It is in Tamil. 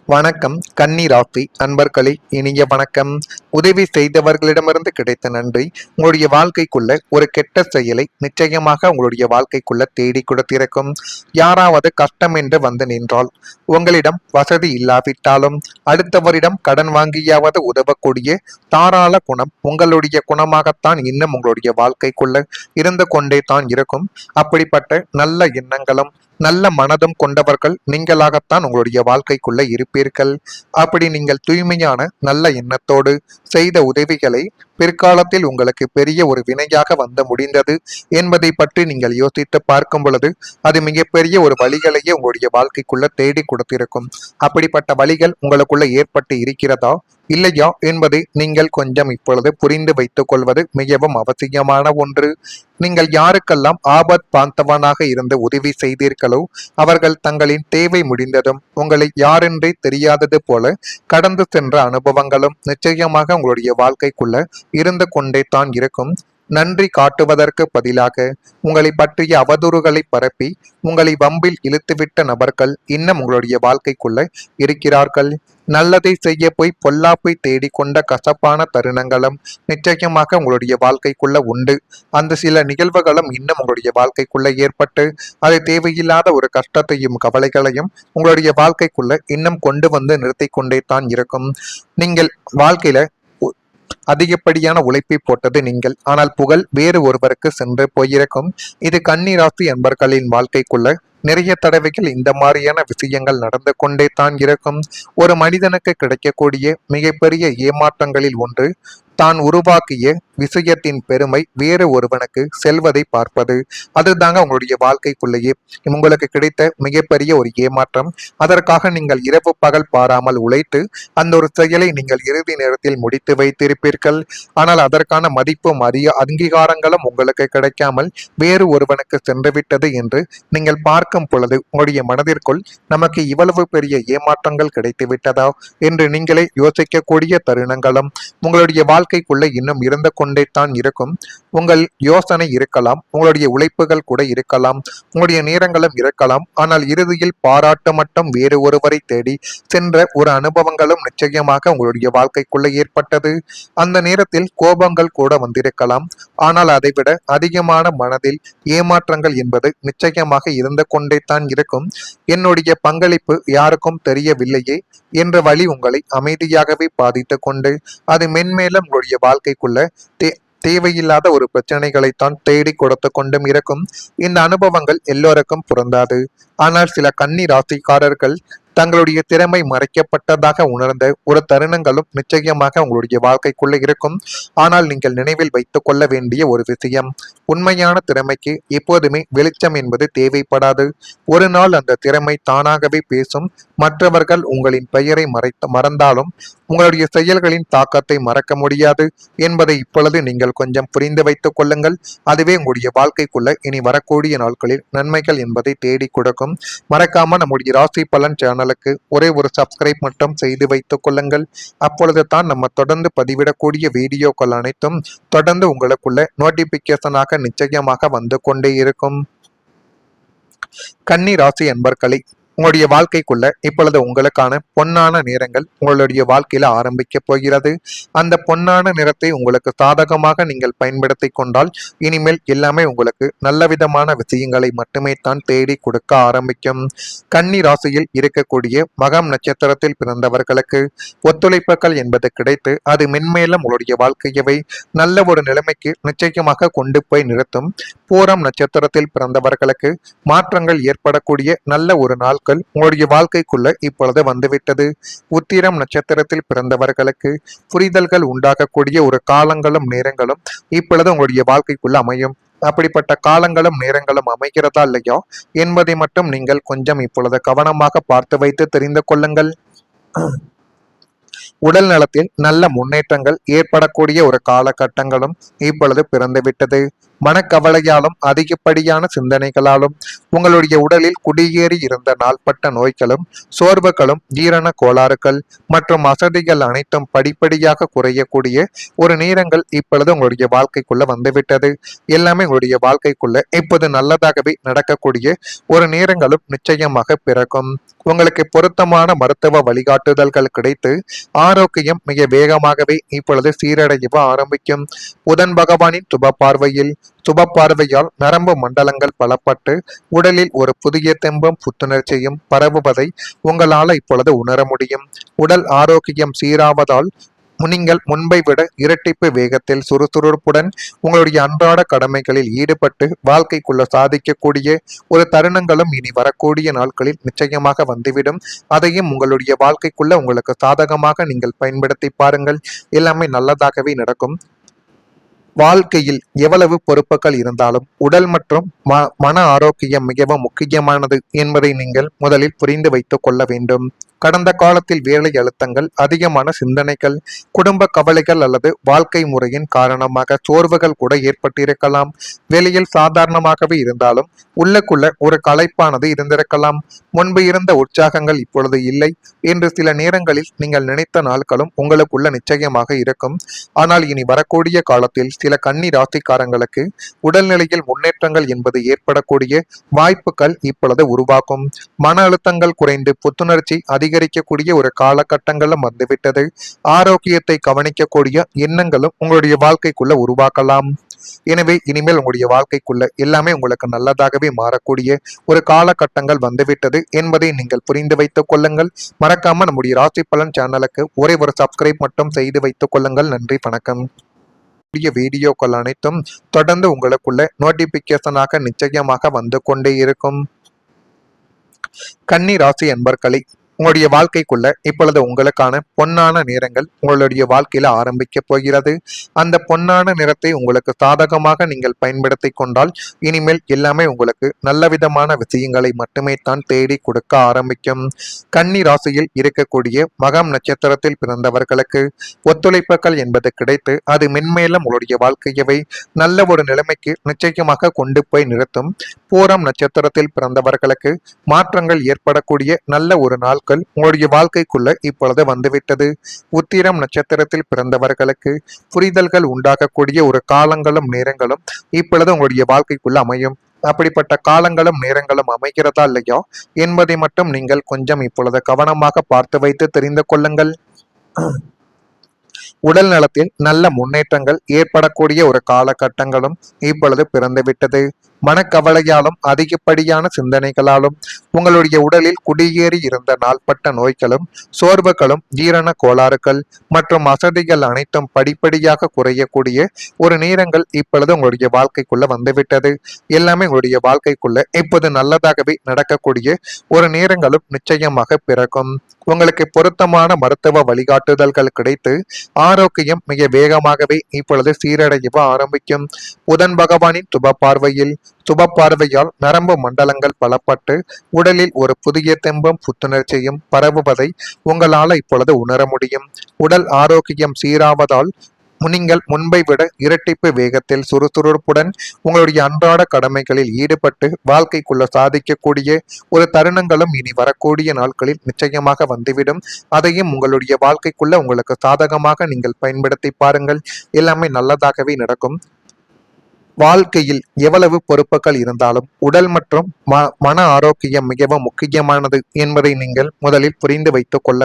வணக்கம். கன்னி ராசி அன்பர்களே, இனிய வணக்கம். உதவி செய்தவர்களிடமிருந்து கிடைத்த நன்றி உங்களுடைய வாழ்க்கைக்குள்ள ஒரு கெட்ட செயலை நிச்சயமாக உங்களுடைய வாழ்க்கைக்குள்ள தேடி கொடுத்திருக்கும். யாராவது கஷ்டம் என்று வந்து நின்றால், உங்களிடம் வசதி இல்லாவிட்டாலும் அடுத்தவரிடம் கடன் வாங்கியாவது உதவக்கூடிய தாராள குணம் உங்களுடைய குணமாகத்தான் இன்னும் உங்களுடைய வாழ்க்கைக்குள்ள இருந்து கொண்டே தான் இருக்கும். அப்படிப்பட்ட நல்ல எண்ணங்களும் நல்ல மனதும் கொண்டவர்கள் நீங்களாகத்தான் உங்களுடைய வாழ்க்கைக்குள்ள இருப்பீர்கள். அப்படி நீங்கள் தூய்மையான நல்ல எண்ணத்தோடு செய்த உதவிகளை பிற்காலத்தில் உங்களுக்கு பெரிய ஒரு வினையாக வந்து முடிந்தது என்பதை பற்றி நீங்கள் யோசித்து பார்க்கும் பொழுது அது மிகப்பெரிய ஒரு வழிகளையே உங்களுடைய வாழ்க்கைக்குள்ள தேடி கொடுத்திருக்கும். அப்படிப்பட்ட வழிகள் உங்களுக்குள்ள ஏற்பட்டு இருக்கிறதா இல்லையா என்பதை நீங்கள் கொஞ்சம் இப்பொழுது புரிந்து வைத்துக் கொள்வது மிகவும் அவசியமான ஒன்று. நீங்கள் யாருக்கெல்லாம் ஆபத் பாந்தவனாக இருந்து உதவி செய்தீர்களோ அவர்கள் தங்களின் தேவை முடிந்ததும் உங்களை யாரென்றே தெரியாதது போல கடந்து சென்ற அனுபவங்களும் நிச்சயமாக உங்களுடைய வாழ்க்கைக்குள்ள இருந்து கொண்டே தான் இருக்கும். நன்றி காட்டுவதற்கு பதிலாக உங்களை பற்றிய அவதூறுகளை பரப்பி உங்களை வம்பில் இழுத்துவிட்ட நபர்கள் இன்னும் உங்களுடைய வாழ்க்கைக்குள்ள இருக்கிறார்கள். நல்லதை செய்ய போய் பொல்லாப்பை தேடிக்கொண்ட கசப்பான தருணங்களும் நிச்சயமாக உங்களுடைய வாழ்க்கைக்குள்ள உண்டு. அந்த சில நிகழ்வுகளும் இன்னும் உங்களுடைய வாழ்க்கைக்குள்ள ஏற்பட்டு அது தேவையில்லாத ஒரு கஷ்டத்தையும் கவலைகளையும் உங்களுடைய வாழ்க்கைக்குள்ள இன்னும் கொண்டு வந்து நிறுத்தி கொண்டே தான் இருக்கும். நீங்கள் வாழ்க்கையில அதிகப்படியான உழைப்பை போட்டது நீங்கள், ஆனால் புகழ் வேறு ஒருவருக்கு சென்று போயிருக்கும். இது கன்னி ராசி அன்பர்களின் வாழ்க்கைக்குள்ள நிறைய தடவைகள் இந்த மாதிரியான விஷயங்கள் நடந்து கொண்டே தான் இருக்கும். ஒரு மனிதனுக்கு கிடைக்கக்கூடிய மிகப்பெரிய ஏமாற்றங்களில் ஒன்று தான் உருவாக்கிய விஷயத்தின் பெருமை வேறு ஒருவனுக்கு செல்வதை பார்ப்பது. அதுதாங்க உங்களுடைய வாழ்க்கைக்குள்ளேயே உங்களுக்கு கிடைத்த மிகப்பெரிய ஒரு ஏமாற்றம். அதற்காக நீங்கள் இரவு பகல் பாராமல் உழைத்து அந்த ஒரு செயலை நீங்கள் இறுதி நேரத்தில் முடித்து வைத்திருப்பீர்கள். ஆனால் அதற்கான மதிப்பும் அங்கீகாரங்களும் உங்களுக்கு கிடைக்காமல் வேறு ஒருவனுக்கு சென்றுவிட்டது என்று நீங்கள் பார்க்கும் பொழுது உங்களுடைய மனதிற்குள் நமக்கு இவ்வளவு பெரிய ஏமாற்றங்கள் கிடைத்து விட்டதா என்று நீங்களே யோசிக்கக்கூடிய தருணங்களும் உங்களுடைய வாழ்க்கைக்குள்ள இன்னும் இருந்து கொண்டே தான் இருக்கும். உங்கள் யோசனை இருக்கலாம், உங்களுடைய உழைப்புகள் கூட இருக்கலாம், உங்களுடைய நேரங்களும் இருக்கலாம். ஆனால் இறுதியில் பாராட்டு மட்டும் வேறு ஒருவரை தேடி சென்ற ஒரு அனுபவங்களும் நிச்சயமாக உங்களுடைய வாழ்க்கைக்குள்ள ஏற்பட்டது. அந்த நேரத்தில் கோபங்கள் கூட வந்திருக்கலாம். ஆனால் அதைவிட அதிகமான மனதில் ஏமாற்றங்கள் என்பது நிச்சயமாக இருந்து கொண்டே தான் இருக்கும். என்னுடைய பங்களிப்பு யாருக்கும் தெரியவில்லையே என்ற வழி உங்களை அமைதியாகவே பாதித்து கொண்டு அது மென்மேலும் உங்களுடைய வாழ்க்கைக்குள்ள தேவையில்லாத ஒரு பிரச்சனைகளைத்தான் தேடி கொடுத்து கொண்டும் இருக்கும். இந்த அனுபவங்கள் எல்லோருக்கும் பொருந்தாது. ஆனால் சில கன்னி ராசிக்காரர்கள் தங்களுடைய திறமை மறைக்கப்பட்டதாக உணர்ந்த ஒரு தருணங்களும் நிச்சயமாக உங்களுடைய வாழ்க்கைக்குள்ள இருக்கும். ஆனால் நீங்கள் நினைவில் வைத்துக் கொள்ள வேண்டிய ஒரு விஷயம், உண்மையான திறமைக்கு எப்போதுமே வெளிச்சம் என்பது தேவைப்படாது. ஒரு நாள் அந்த திறமை தானாகவே பேசும். மற்றவர்கள் உங்களின் பெயரை மறந்தாலும் உங்களுடைய செயல்களின் தாக்கத்தை மறக்க முடியாது என்பதை இப்பொழுது நீங்கள் கொஞ்சம் புரிந்து வைத்துக் கொள்ளுங்கள். அதுவே உங்களுடைய வாழ்க்கைக்குள்ள இனி வரக்கூடிய நாட்களில் நன்மைகள் என்பதை தேடி கொடுக்கும். மறக்காம நம்முடைய ராசி பலன் சேனலுக்கு ஒரே ஒரு சப்ஸ்கிரைப் மட்டும் செய்து வைத்துக் கொள்ளுங்கள். அப்பொழுது தான் நம்ம தொடர்ந்து பதிவிடக்கூடிய வீடியோக்கள் அனைத்தும் தொடர்ந்து உங்களுக்குள்ள நோட்டிபிகேஷனாக நிச்சயமாக வந்து கொண்டே இருக்கும். கன்னி ராசி அன்பர்களை, உங்களுடைய வாழ்க்கைக்குள்ள இப்பொழுது உங்களுக்கான பொன்னான நேரங்கள் உங்களுடைய வாழ்க்கையில ஆரம்பிக்க போகிறது. அந்த பொன்னான நிறத்தை உங்களுக்கு சாதகமாக நீங்கள் பயன்படுத்தி கொண்டால் இனிமேல் எல்லாமே உங்களுக்கு நல்ல விதமான விஷயங்களை மட்டுமே தான் தேடி கொடுக்க ஆரம்பிக்கும். கன்னி ராசியில் இருக்கக்கூடிய மகம் நட்சத்திரத்தில் பிறந்தவர்களுக்கு ஒத்துழைப்புகள் என்பது கிடைத்து அது மென்மேலும் உங்களுடைய வாழ்க்கையவை நல்ல ஒரு நிலைமைக்கு நிச்சயமாக கொண்டு போய் நிறுத்தும். பூரம் நட்சத்திரத்தில் பிறந்தவர்களுக்கு மாற்றங்கள் ஏற்படக்கூடிய நல்ல ஒரு நாள் உங்களுடைய வாழ்க்கைக்குள்ள இப்பொழுது வந்துவிட்டது. உத்திரம் நட்சத்திரத்தில் பிறந்தவர்களுக்கு புரிதல்கள் உண்டாகக்கூடிய ஒரு காலங்களும் நேரங்களும் இப்பொழுது உங்களுடைய வாழ்க்கைக்குள்ள அமையும். அப்படிப்பட்ட காலங்களும் நேரங்களும் அமைகிறதா இல்லையா என்பதை மட்டும் நீங்கள் கொஞ்சம் இப்பொழுது கவனமாக பார்த்து வைத்து தெரிந்து கொள்ளுங்கள். உடல் நலத்தில் நல்ல முன்னேற்றங்கள் ஏற்படக்கூடிய ஒரு காலகட்டங்களும் இப்பொழுது பிறந்துவிட்டது. மனக்கவலையாலும் அதிகப்படியான சிந்தனைகளாலும் உங்களுடைய உடலில் குடியேறி இருந்த நாள்பட்ட நோய்களும் சோர்வுகளும் ஜீரண கோளாறுகள் மற்றும் அசதிகள் அனைத்தும் படிப்படியாக குறையக்கூடிய ஒரு நேரங்கள் இப்பொழுது உங்களுடைய வாழ்க்கைக்குள்ள வந்துவிட்டது. எல்லாமே உங்களுடைய வாழ்க்கைக்குள்ள இப்போது நல்லதாகவே நடக்கக்கூடிய ஒரு நேரங்களும் நிச்சயமாக பிறக்கும். உங்களுக்கு பொருத்தமான மருத்துவ வழிகாட்டுதல்கள் கிடைத்து ஆரோக்கியம் மிக வேகமாகவே இப்பொழுது சீரடைய ஆரம்பிக்கும். புதன் பகவானின் சுப பார்வையால் நரம்பு மண்டலங்கள் பலப்பட்டு உடலில் ஒரு புதிய தெம்பும் புத்துணர்ச்சியும் பரவுவதை உங்களால் இப்பொழுது உணர முடியும். உடல் ஆரோக்கியம் சீராவதால் நீங்கள் முன்பை விட இரட்டிப்பு வேகத்தில் சுறுசுறுப்புடன் உங்களுடைய அன்றாட கடமைகளில் ஈடுபட்டு வாழ்க்கைக்குள்ள சாதிக்கக்கூடிய ஒரு தருணங்களும் இனி வரக்கூடிய நாட்களில் நிச்சயமாக வந்துவிடும். அதையும் உங்களுடைய வாழ்க்கைக்குள்ள உங்களுக்கு சாதகமாக நீங்கள் பயன்படுத்தி பாருங்கள். எல்லாமே நல்லதாகவே நடக்கும். வாழ்க்கையில் எவ்வளவு பொறுப்புகள் இருந்தாலும் உடல் மற்றும் மன ஆரோக்கியம் மிகவும் முக்கியமானது என்பதை நீங்கள் முதலில் புரிந்து வைத்துக் கொள்ள வேண்டும். கடந்த காலத்தில் வேலை அழுத்தங்கள், அதிகமான சிந்தனைகள், குடும்ப கவலைகள் அல்லது வாழ்க்கை முறையின் காரணமாக சோர்வுகள் கூட ஏற்பட்டிருக்கலாம். வெளியில் சாதாரணமாகவே இருந்தாலும் உள்ளுக்குள்ள ஒரு களைப்பானது இருந்திருக்கலாம். முன்பு இருந்த உற்சாகங்கள் இப்பொழுது இல்லை என்று சில நேரங்களில் நீங்கள் நினைத்த நாட்களும் உங்களுக்குள்ள நிச்சயமாக இருக்கும். ஆனால் இனி வரக்கூடிய காலத்தில் சில கன்னி ராசிக்காரங்களுக்கு உடல்நிலையில் முன்னேற்றங்கள் என்பது ஏற்படக்கூடிய வாய்ப்புகள் இப்பொழுது உருவாக்கும். மன அழுத்தங்கள் குறைந்து புத்துணர்ச்சி அதிகரிக்கக்கூடிய ஒரு காலகட்டங்களும் வந்துவிட்டது. ஆரோக்கியத்தை கவனிக்கக்கூடிய எண்ணங்களும் உங்களுடைய வாழ்க்கைக்குள்ள உருவாக்கலாம். எனவே இனிமேல் உங்களுடைய வாழ்க்கைக்குள்ள எல்லாமே உங்களுக்கு நல்லதாகவே மாறக்கூடிய ஒரு காலகட்டங்கள் வந்துவிட்டது என்பதை நீங்கள் புரிந்து வைத்துக் கொள்ளுங்கள். மறக்காம நம்முடைய ராசி பலன் சேனலுக்கு ஒரே ஒரு சப்ஸ்கிரைப் மட்டும் செய்து வைத்துக் கொள்ளுங்கள். நன்றி, வணக்கம். வீடியோக்கள் அனைத்தும் தொடர்ந்து உங்களுக்குள்ள நோட்டிபிகேஷனாக நிச்சயமாக வந்து கொண்டே இருக்கும். கன்னி ராசி அன்பர்களே, உங்களுடைய வாழ்க்கைக்குள்ள இப்பொழுது உங்களுக்கான பொன்னான நேரங்கள் உங்களுடைய வாழ்க்கையில ஆரம்பிக்க போகிறது. அந்த பொன்னான நேரத்தை உங்களுக்கு சாதகமாக நீங்கள் பயன்படுத்தி கொண்டால் இனிமேல் எல்லாமே உங்களுக்கு நல்ல விதமான விஷயங்களை மட்டுமே தான் தேடி கொடுக்க ஆரம்பிக்கும். கன்னி ராசியில் இருக்கக்கூடிய மகம் நட்சத்திரத்தில் பிறந்தவர்களுக்கு ஒத்துழைப்புகள் என்பது கிடைத்து அது மென்மேலும் உங்களுடைய வாழ்க்கையவை நல்ல ஒரு நிலைமைக்கு நிச்சயமாக கொண்டு போய் நிறுத்தும். பூரம் நட்சத்திரத்தில் பிறந்தவர்களுக்கு மாற்றங்கள் ஏற்படக்கூடிய நல்ல ஒரு நாட்கள் உங்களுடைய வாழ்க்கைக்குள்ள இப்பொழுது வந்துவிட்டது. உத்திரம் நட்சத்திரத்தில் பிறந்தவர்களுக்கு புரிதல்கள் உண்டாகக்கூடிய ஒரு காலங்களும் நேரங்களும் இப்பொழுது உங்களுடைய வாழ்க்கைக்குள்ள அமையும். அப்படிப்பட்ட காலங்களும் நேரங்களும் அமைகிறதா இல்லையா என்பதை மட்டும் நீங்கள் கொஞ்சம் இப்பொழுது கவனமாக பார்த்து வைத்து தெரிந்து கொள்ளுங்கள். உடல் நலத்தில் நல்ல முன்னேற்றங்கள் ஏற்படக்கூடிய ஒரு காலகட்டங்களும் இப்பொழுது பிறந்துவிட்டது. மனக்கவலையாலும் அதிகப்படியான சிந்தனைகளாலும் உங்களுடைய உடலில் குடியேறி இருந்த நாள்பட்ட நோய்களும் சோர்வுகளும் ஜீரண கோளாறுகள் மற்றும் அசதிகள் அனைத்தும் படிப்படியாக குறையக்கூடிய ஒரு நேரங்கள் இப்பொழுது உங்களுடைய வாழ்க்கைக்குள்ள வந்துவிட்டது. எல்லாமே உங்களுடைய வாழ்க்கைக்குள்ள இப்போது நல்லதாகவே நடக்கக்கூடிய ஒரு நேரங்களும் நிச்சயமாக பிறக்கும். உங்களுக்கு பொருத்தமான மருத்துவ வழிகாட்டுதல்கள் கிடைத்து ஆரோக்கியம் மிக வேகமாகவே இப்பொழுது சீரடைய ஆரம்பிக்கும். புதன் பகவானின் சுப பார்வையால் நரம்பு மண்டலங்கள் பலப்பட்டு உடலில் ஒரு புதிய தெம்பும் புத்துணர்ச்சியும் பரவுவதை உங்களால் இப்பொழுது உணர முடியும். உடல் ஆரோக்கியம் சீராவதால் நீங்கள் முன்பை விட இரட்டிப்பு வேகத்தில் சுறுசுறுப்புடன் உங்களுடைய அன்றாட கடமைகளில் ஈடுபட்டு வாழ்க்கைக்குள்ள சாதிக்கக்கூடிய ஒரு தருணங்களும் இனி வரக்கூடிய நாட்களில் நிச்சயமாக வந்துவிடும். அதையும் உங்களுடைய வாழ்க்கைக்குள்ள உங்களுக்கு சாதகமாக நீங்கள் பயன்படுத்தி பாருங்கள். எல்லாமே நல்லதாகவே நடக்கும். வாழ்க்கையில் எவ்வளவு பொறுப்புகள் இருந்தாலும் உடல் மற்றும் மன ஆரோக்கியம் மிகவும் முக்கியமானது என்பதை நீங்கள் முதலில் புரிந்து வைத்துக் கொள்ள